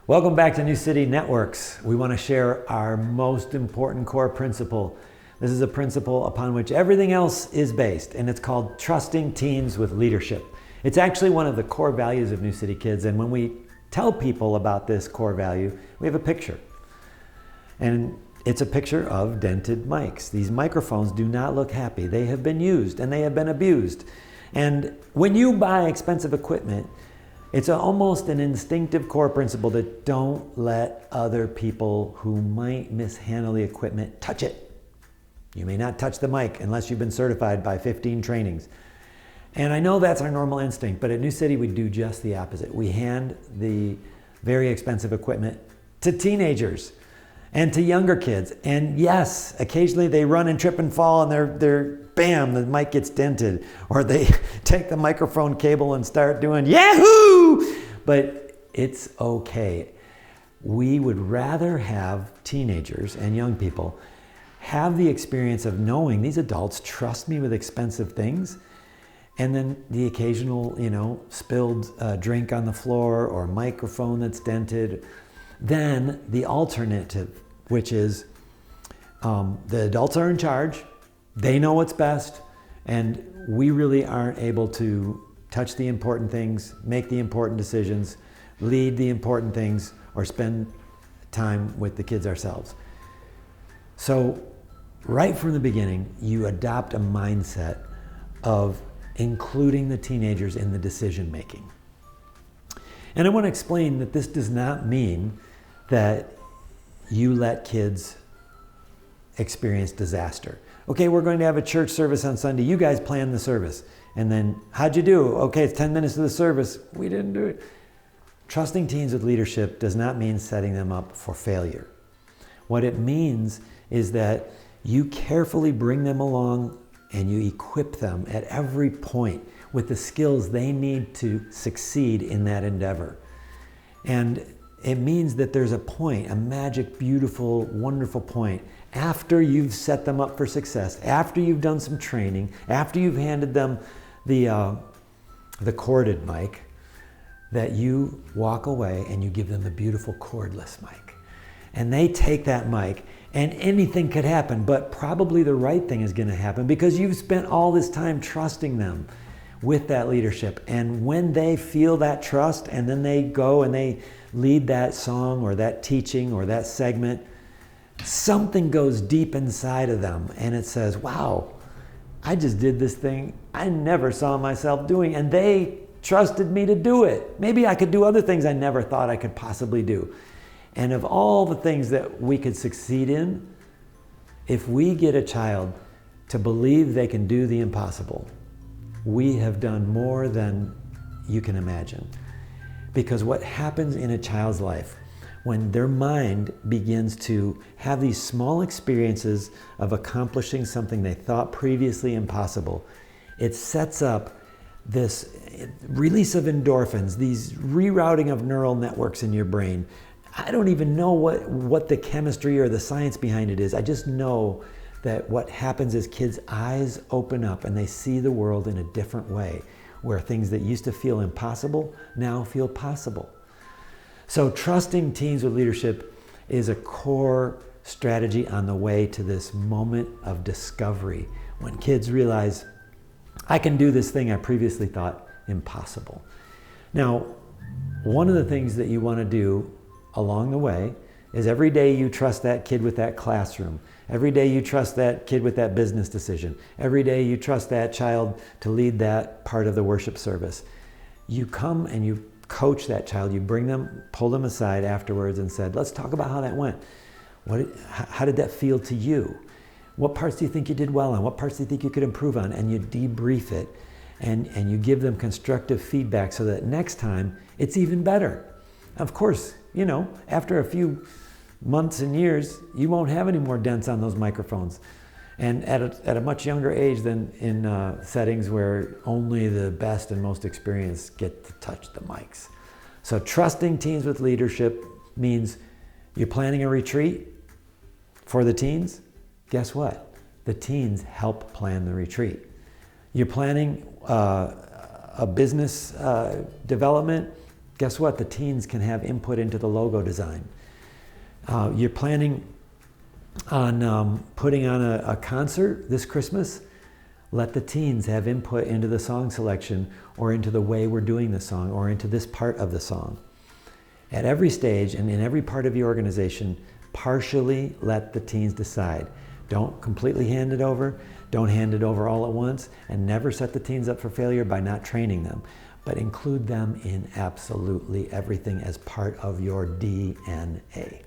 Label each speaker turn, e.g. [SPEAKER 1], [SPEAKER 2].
[SPEAKER 1] Welcome back to New City Networks. We want to share our most important core principle. This is a principle upon which everything else is based, and it's called trusting teens with leadership. It's actually one of the core values of New City Kids, and when we tell people about this core value, we have a picture. And it's a picture of dented mics. These microphones do not look happy. They have been used and they have been abused. And when you buy expensive equipment, it's almost an instinctive core principle that don't let other people who might mishandle the equipment touch it. You may not touch the mic unless you've been certified by 15 trainings. And I know that's our normal instinct, but at New City we do just the opposite. We hand the very expensive equipment to teenagers and to younger kids. And yes, occasionally they run and trip and fall and they're bam, the mic gets dented. Or they take the microphone cable and start doing Yahoo! But it's okay. We would rather have teenagers and young people have the experience of knowing these adults trust me with expensive things, and then the occasional, spilled drink on the floor or microphone that's dented, then the alternative, which is the adults are in charge, they know what's best, and we really aren't able to touch the important things, make the important decisions, lead the important things, or spend time with the kids ourselves. So right from the beginning, you adopt a mindset of including the teenagers in the decision making. And I want to explain that this does not mean that you let kids experience disaster. Okay, we're going to have a church service on Sunday. You guys plan the service. And then, how'd you do? Okay, it's 10 minutes of the service. We didn't do it. Trusting teens with leadership does not mean setting them up for failure. What it means is that you carefully bring them along and you equip them at every point with the skills they need to succeed in that endeavor. And it means that there's a point, a magic, beautiful, wonderful point, after you've set them up for success, after you've done some training, after you've handed them the corded mic, that you walk away and you give them the beautiful cordless mic. And they take that mic, and anything could happen, but probably the right thing is going to happen because you've spent all this time trusting them with that leadership. And when they feel that trust and then they go and they lead that song or that teaching or that segment, something goes deep inside of them and it says, wow, I just did this thing I never saw myself doing, and they trusted me to do it. Maybe I could do other things I never thought I could possibly do. And of all the things that we could succeed in, if we get a child to believe they can do the impossible, we have done more than you can imagine. Because what happens in a child's life when their mind begins to have these small experiences of accomplishing something they thought previously impossible, it sets up this release of endorphins, these rerouting of neural networks in your brain. I don't even know what the chemistry or the science behind it is. I just know that what happens is kids' eyes open up and they see the world in a different way, where things that used to feel impossible now feel possible. So trusting teens with leadership is a core strategy on the way to this moment of discovery, when kids realize, I can do this thing I previously thought impossible. Now, one of the things that you want to do along the way is every day you trust that kid with that classroom. Every day you trust that kid with that business decision. Every day you trust that child to lead that part of the worship service. You come and you coach that child. You bring them, pull them aside afterwards and said, let's talk about how that went. How did that feel to you? What parts do you think you did well on? What parts do you think you could improve on? And you debrief it and you give them constructive feedback so that next time it's even better. Of course, after a few months and years, you won't have any more dents on those microphones. And at a much younger age than in settings where only the best and most experienced get to touch the mics. So trusting teens with leadership means you're planning a retreat for the teens. Guess what? The teens help plan the retreat. You're planning a business development. Guess what? The teens can have input into the logo design. You're planning on putting on a concert this Christmas. Let the teens have input into the song selection, or into the way we're doing the song, or into this part of the song. At every stage and in every part of your organization, partially let the teens decide. Don't completely hand it over. Don't hand it over all at once, and never set the teens up for failure by not training them. But include them in absolutely everything as part of your DNA.